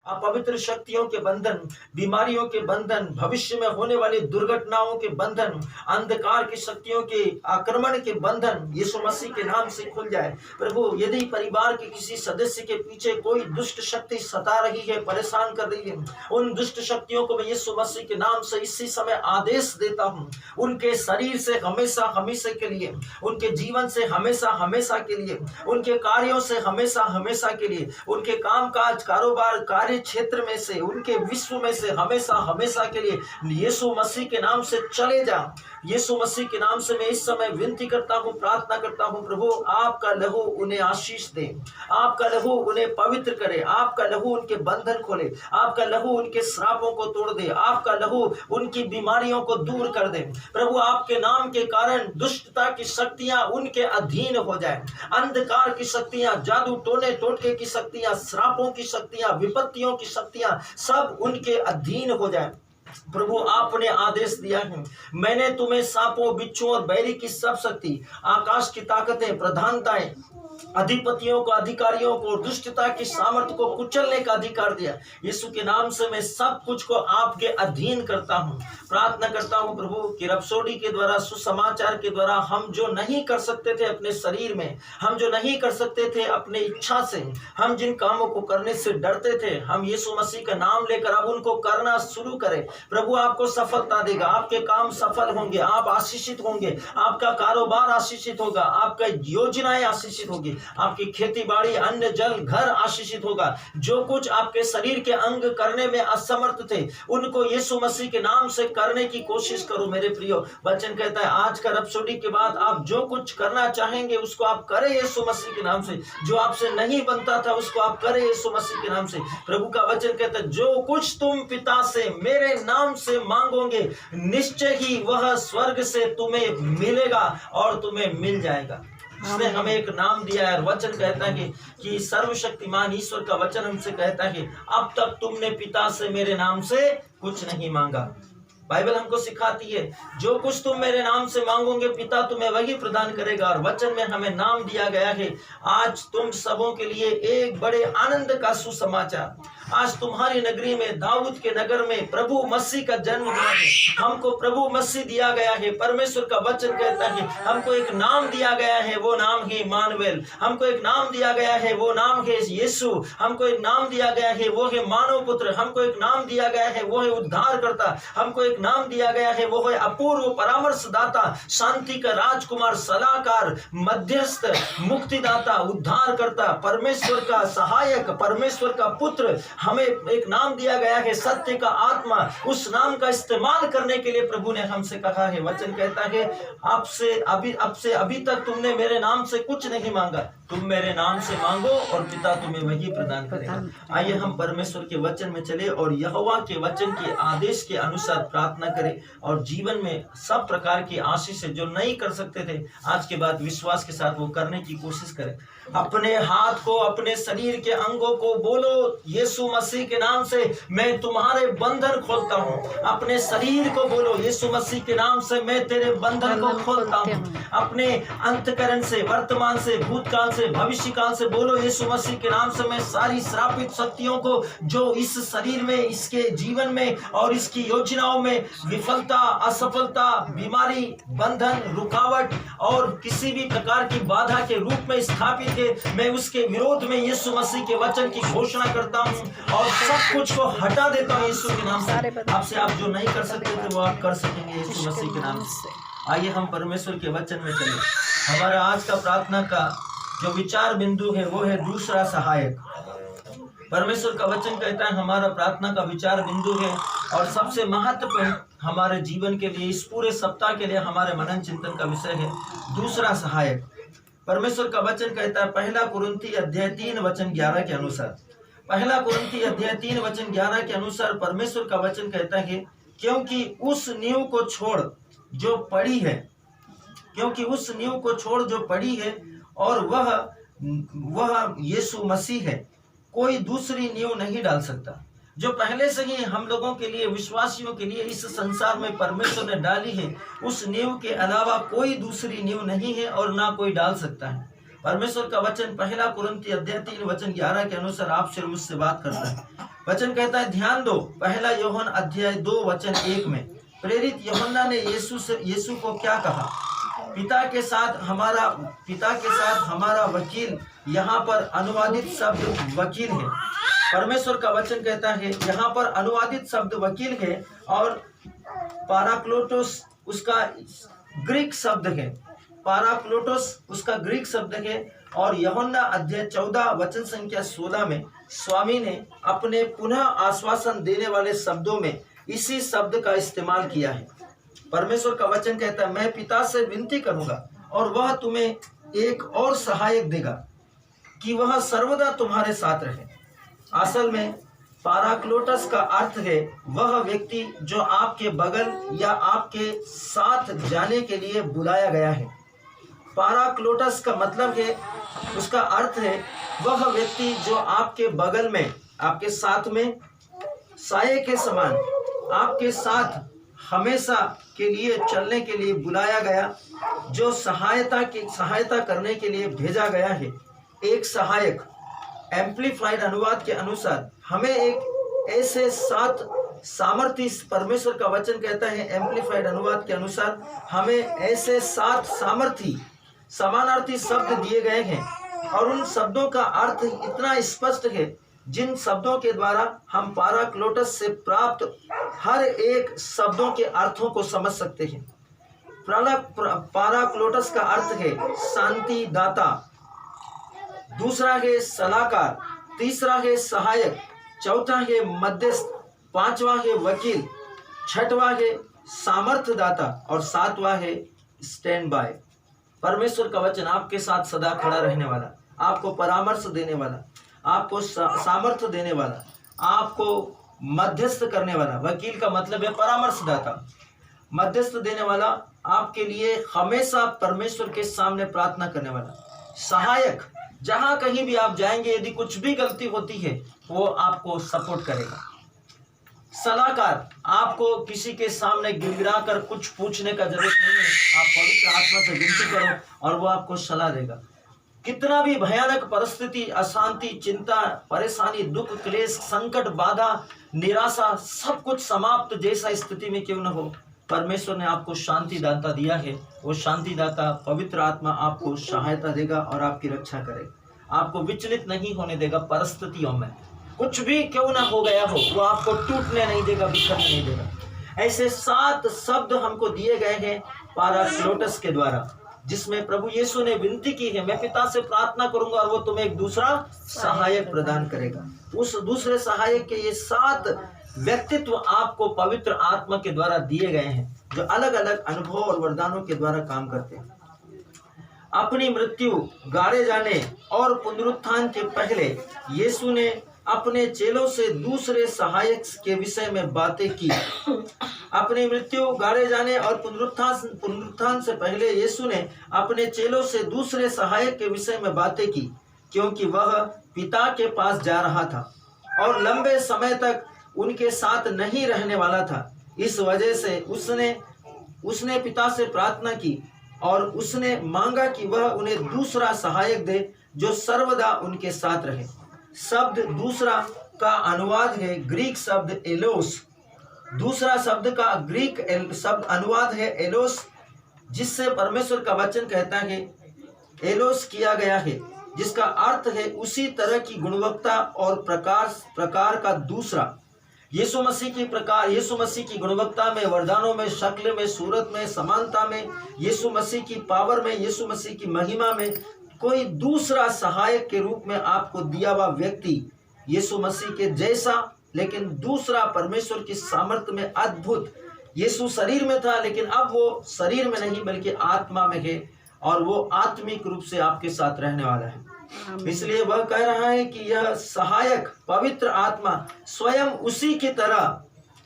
अपवित्र शक्तियों के बंधन, बीमारियों के बंधन, भविष्य में होने वाली दुर्घटनाओं के बंधन, अंधकार की शक्तियों के आक्रमण के बंधन यीशु मसीह के नाम से खुल जाए। प्रभु, यदि परिवार के किसी सदस्य के पीछे कोई दुष्ट शक्ति सता रही है, परेशान कर रही है, उन दुष्ट शक्तियों को मैं यीशु मसीह के नाम से इसी समय आदेश देता हूँ। उनके शरीर से हमेशा हमेशा के लिए, उनके जीवन से हमेशा हमेशा के लिए, उनके कार्यों से हमेशा हमेशा के लिए, उनके कामकाज, कारोबार, कार्य क्षेत्र में से, उनके विश्व में से हमेशा हमेशा के लिए यीशु मसीह के नाम से चले जा। यीशु मसीह के नाम से मैं इस समय विनती करता हूँ, प्रार्थना करता हूँ। प्रभु, आपका लहू उन्हें आशीष दे, आपका लहू उन्हें पवित्र करे, आपका लहू उनके बंधन खोले, आपका लहू उनके श्रापों को तोड़ दे, आपका लहू उनकी बीमारियों को दूर कर दे। प्रभु, आपके नाम के कारण दुष्टता की शक्तियां उनके अधीन हो जाए, अंधकार की शक्तियां, जादू टोने टोटके की शक्तियां, श्रापों की शक्तियां, विपत्तियों की शक्तियां सब उनके अधीन हो जाए। प्रभु, आपने आदेश दिया है, मैंने तुम्हें सांपों, बिच्छुओं और बैरी की सब शक्ति, आकाश की ताकतें, प्रधानताएं, अधिपतियों को, अधिकारियों को, दुष्टता की सामर्थ को कुचलने का अधिकार दिया। यीशु के नाम से मैं सब कुछ को आपके अधीन करता हूँ। प्रार्थना करता हूँ प्रभु कि रपसोडी के द्वारा, सुसमाचार के द्वारा हम जो नहीं कर सकते थे अपने शरीर में, हम जो नहीं कर सकते थे अपने इच्छा से, हम जिन कामों को करने से डरते थे, हम यीशु मसीह का नाम लेकर अब उनको करना शुरू करें। प्रभु, आपको सफलता देगा, आपके काम सफल होंगे, आप आशीषित होंगे, आपका कारोबार आशीषित होगा, आपका योजनाएं आशीषित होगी, आपकी खेती बाड़ी, अन्न जल, घर आशीषित होगा। जो कुछ आपके शरीर के अंग करने में असमर्थ थे, उनको यीशु मसीह के नाम से करने की कोशिश करो। मेरे प्रियो, वचन कहता है आज का रपसोडी के बाद आप जो कुछ करना चाहेंगे उसको आप करें यीशु मसीह के नाम से। जो आपसे नहीं बनता था उसको आप करें यीशु मसीह के नाम से। प्रभु का वचन कहता है, जो कुछ तुम पिता से मेरे नाम से मांगोगे, निश्चय ही वह स्वर्ग से तुम्हें मिलेगा और तुम्हें मिल जाएगा। उसने हमें एक नाम दिया है। वचन कहता है कि सर्वशक्तिमान ईश्वर का वचन हमसे कहता है, अब तक तुमने पिता से मेरे नाम से कुछ नहीं मांगा। बाइबल हमको सिखाती है, जो कुछ तुम मेरे नाम से मांगोगे पिता तुम्हें वही प्रदान करेगा। और वचन में हमें नाम दिया गया है, आज तुम सबों के लिए एक बड़े आनंद का सुसमाचार, आज तुम्हारी नगरी में, दाऊद के नगर में प्रभु मसीह का जन्म हुआ है। हमको प्रभु मसीह दिया गया है। परमेश्वर का वचन कहता है हमको एक नाम दिया गया है, वो नाम है इमानुएल। हमको एक नाम दिया गया है, वो नाम है यीशु। हमको एक नाम दिया गया है, वो है मानव पुत्र। हमको एक नाम दिया गया है, वो है उद्धारकर्ता। हमको एक नाम दिया गया है, वो है अपूर्व परामर्शदाता, शांति का राजकुमार, सलाहकार, मध्यस्थ, मुक्तिदाता, उद्धारकर्ता, परमेश्वर का सहायक, परमेश्वर का पुत्र। हमें एक नाम दिया गया है, सत्य का आत्मा। उस नाम का इस्तेमाल करने के लिए प्रभु ने हमसे कहा है। वचन कहता है, आपसे अभी तक तुमने मेरे नाम से कुछ नहीं मांगा, तुम मेरे नाम से मांगो और पिता तुम्हें वही प्रदान करेगा। आइए हम परमेश्वर के वचन में चले और यहोवा के वचन के आदेश के अनुसार प्रार्थना करें और जीवन में सब प्रकार की आशीष जो नहीं कर सकते थे आज के बाद विश्वास के साथ वो करने की कोशिश करें। अपने हाथ को, अपने शरीर के अंगों को बोलो, यीशु मसीह के नाम से मैं तुम्हारे बंधन खोलता हूँ। अपने शरीर को बोलो, यीशु मसीह के नाम से मैं तेरे बंधन को खोलता हूँ। अपने अंतकरण से, वर्तमान से, भूतकाल से, भविष्य काल से बोलो, यीशु मसीह के नाम से मैं सारी श्रापित शक्तियों को जो इस शरीर में, इसके जीवन में और इसकी योजनाओं में विफलता, असफलता, बीमारी, बंधन, रुकावट और किसी भी प्रकार की बाधा के रूप में स्थापित है, मैं उसके विरोध में यीशु मसीह के वचन की घोषणा करता हूँ और सब कुछ को हटा देता हूँ यीशु के नाम से। आपसे आप जो नहीं कर सकते थे वो आप कर सकेंगे यीशु मसीह के नाम से। आइए हम परमेश्वर के वचन में चले। हमारा आज का प्रार्थना का जो विचार बिंदु है वो है दूसरा सहायक। परमेश्वर का वचन कहता है हमारा प्रार्थना का विचार बिंदु है और सबसे महत्वपूर्ण हमारे जीवन के लिए, इस पूरे सप्ताह के लिए हमारे मनन चिंतन का विषय है दूसरा सहायक। परमेश्वर का वचन कहता है पहला कुरिन्थी अध्याय 3 वचन 11 के अनुसार, पहला कुरिन्थी अध्याय 3 वचन 11 के अनुसार परमेश्वर का वचन कहता है, क्योंकि उस नींव को छोड़ जो पड़ी है, क्योंकि उस नींव को छोड़ जो पड़ी है और वह यीशु मसीह है, कोई दूसरी नींव नहीं डाल सकता। जो पहले से ही हम लोगों के लिए, विश्वासियों के लिए इस संसार में परमेश्वर ने डाली है, उस नींव के अलावा कोई दूसरी नींव नहीं है और ना कोई डाल सकता है। परमेश्वर का वचन पहला कुरिन्ती अध्याय 3 वचन 11 के अनुसार आपसे और मुझसे बात करता है। वचन कहता है, ध्यान दो, पहला यूहन्ना अध्याय 2 वचन 1 में प्रेरित यूहन्ना ने यीशु को क्या कहा? पिता के साथ हमारा वकील, यहाँ पर अनुवादित शब्द वकील है। परमेश्वर का वचन कहता है यहाँ पर अनुवादित शब्द वकील है और पाराक्लोटोस उसका ग्रीक शब्द है। पाराक्लोटोस उसका ग्रीक शब्द है। और यूहन्ना अध्याय 14 वचन संख्या 16 में स्वामी ने अपने पुनः आश्वासन देने वाले शब्दों में इसी शब्द का इस्तेमाल किया है। परमेश्वर का वचन कहता है, मैं पिता से विनती करूंगा और वह तुम्हें एक और सहायक देगा कि वह सर्वदा तुम्हारे साथ रहे। असल में पाराक्लोटस का अर्थ है वह व्यक्ति जो आपके बगल या आपके साथ जाने के लिए बुलाया गया है। पाराक्लोटस का मतलब है, उसका अर्थ है वह व्यक्ति जो आपके बगल में, आपके साथ में साये के समान आपके साथ हमेशा के लिए चलने के लिए बुलाया गया, जो सहायता करने के लिए भेजा गया है। एक सहायक। एम्प्लीफाइड अनुवाद के अनुसार हमें एक ऐसे सात सामर्थी, परमेश्वर का वचन कहता है एम्प्लीफाइड अनुवाद के अनुसार हमें ऐसे 7 सामर्थी समानार्थी शब्द दिए गए हैं और उन शब्दों का अर्थ इतना स्पष्ट है जिन शब्दों के द्वारा हम पाराक्लोटस से प्राप्त हर एक शब्दों के अर्थों को समझ सकते हैं। पाराक्लोटस का अर्थ है शांति दाता, दूसरा है सलाहकार, तीसरा है सहायक, चौथा है मध्यस्थ, पांचवा है वकील, छठवा है सामर्थ्य दाता और सातवां है स्टैंड बाय। परमेश्वर का वचन आपके साथ सदा खड़ा रहने वाला, आपको परामर्श देने वाला, आपको सामर्थ्य देने वाला, आपको मध्यस्थ करने वाला। वकील का मतलब है परामर्शदाता, मध्यस्थ देने वाला, आपके लिए हमेशा परमेश्वर के सामने प्रार्थना करने वाला। सहायक, जहां कहीं भी आप जाएंगे यदि कुछ भी गलती होती है वो आपको सपोर्ट करेगा। सलाहकार, आपको किसी के सामने गिड़गिड़ा कर कुछ पूछने का जरूरत नहीं है, आप पवित्र आत्मा से विनती करो और वो आपको सलाह देगा। कितना भी भयानक परिस्थिति, अशांति, चिंता, परेशानी, दुख, क्लेश, संकट, बाधा, निराशा, सब कुछ समाप्त जैसा स्थिति में क्यों न हो, परमेश्वर ने आपको शांति दाता दिया है। वो शांति दाता पवित्र आत्मा आपको सहायता देगा और आपकी रक्षा करेगा, आपको विचलित नहीं होने देगा। परिस्थितियों में कुछ भी क्यों ना हो गया हो वो आपको टूटने नहीं देगा, बिखरने नहीं देगा। ऐसे 7 शब्द हमको दिए गए हैं पाराक्लोटस के द्वारा, जिसमें प्रभु यीशु ने विनती की है, मैं पिता से प्रार्थना करूंगा और वो तुम्हें एक दूसरा सहायक प्रदान करेगा। उस दूसरे सहायक के ये 7 व्यक्तित्व आपको पवित्र आत्मा के द्वारा दिए गए हैं, जो अलग अलग अनुभव और वरदानों के द्वारा काम करते हैं। अपनी मृत्यु, गाड़े जाने और पुनरुत्थान के पहले यीशु ने अपने चेलों से दूसरे सहायक के विषय में बातें की। अपनी मृत्यु, गाड़े जाने और पुनरुत्थान से पहले यीशु ने अपने चेलों से दूसरे सहायक के विषय में बातें की, क्योंकि वह पिता के पास जा रहा था और लंबे समय तक उनके साथ नहीं रहने वाला था। इस वजह से उसने पिता से प्रार्थना की और उसने मांगा कि वह उन्हें दूसरा सहायक दे जो सर्वदा उनके साथ रहे। शब्द दूसरा का अनुवाद है ग्रीक शब्द एलोस। दूसरा शब्द का ग्रीक शब्द अनुवाद है एलोस, जिससे परमेश्वर का वचन कहता है एलोस किया गया है, जिसका अर्थ है उसी तरह की गुणवत्ता और प्रकार का दूसरा। यीशु मसीह की गुणवत्ता में, वरदानों में, शक्ल में, सूरत में, समानता में, यीशु मसीह की पावर में, यीशु मसीह की महिमा में कोई दूसरा सहायक के रूप में आपको दिया हुआ व्यक्ति यीशु मसीह के जैसा, लेकिन दूसरा परमेश्वर की सामर्थ्य में अद्भुत। यीशु शरीर में था, लेकिन अब वो शरीर में नहीं बल्कि आत्मा में है और वो आत्मिक रूप से आपके साथ रहने वाला है। इसलिए वह कह रहा है कि यह सहायक पवित्र आत्मा स्वयं उसी की तरह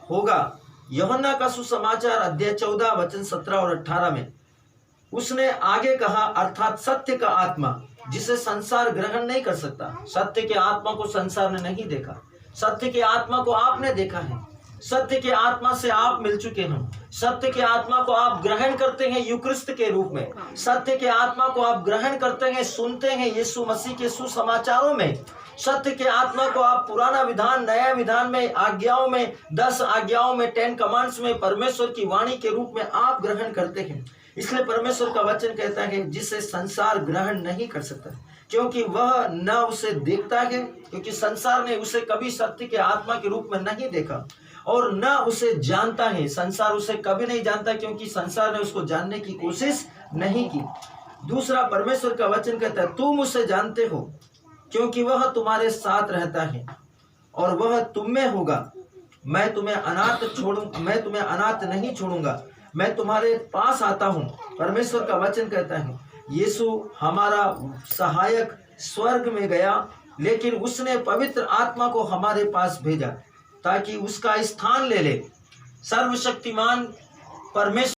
होगा। यूहन्ना का सुसमाचार अध्याय 14 वचन 17 और 18 में उसने आगे कहा, अर्थात सत्य का आत्मा जिसे संसार ग्रहण नहीं कर सकता। सत्य के आत्मा को संसार ने नहीं देखा, सत्य के आत्मा को आपने देखा है। सत्य के आत्मा से आप मिल चुके हैं। सत्य के आत्मा को आप ग्रहण करते हैं युक्रिस्त के रूप में। सत्य के आत्मा को आप ग्रहण करते हैं, सुनते हैं यीशु मसीह के सुसमाचारों में। सत्य के आत्मा को आप पुराना विधान नया विधान में, आज्ञाओं में, 10 आज्ञाओं में, 10 कमांड्स में, परमेश्वर की वाणी के रूप में आप ग्रहण करते हैं। इसलिए परमेश्वर का वचन कहता है जिसे संसार ग्रहण नहीं कर सकता, क्योंकि वह न उसे देखता है, क्योंकि संसार ने उसे कभी सत्य के आत्मा के रूप में नहीं देखा, और न उसे जानता है। संसार उसे कभी नहीं जानता, क्योंकि संसार ने उसको जानने की कोशिश नहीं की। दूसरा, परमेश्वर का वचन कहता है तुम उसे जानते हो, क्योंकि वह तुम्हारे साथ रहता है और वह तुम में होगा। मैं तुम्हें अनाथ नहीं छोड़ूंगा, मैं तुम्हारे पास आता हूँ। परमेश्वर का वचन कहता है यीशु हमारा सहायक स्वर्ग में गया, लेकिन उसने पवित्र आत्मा को हमारे पास भेजा ताकि उसका स्थान ले ले। सर्वशक्तिमान परमेश्वर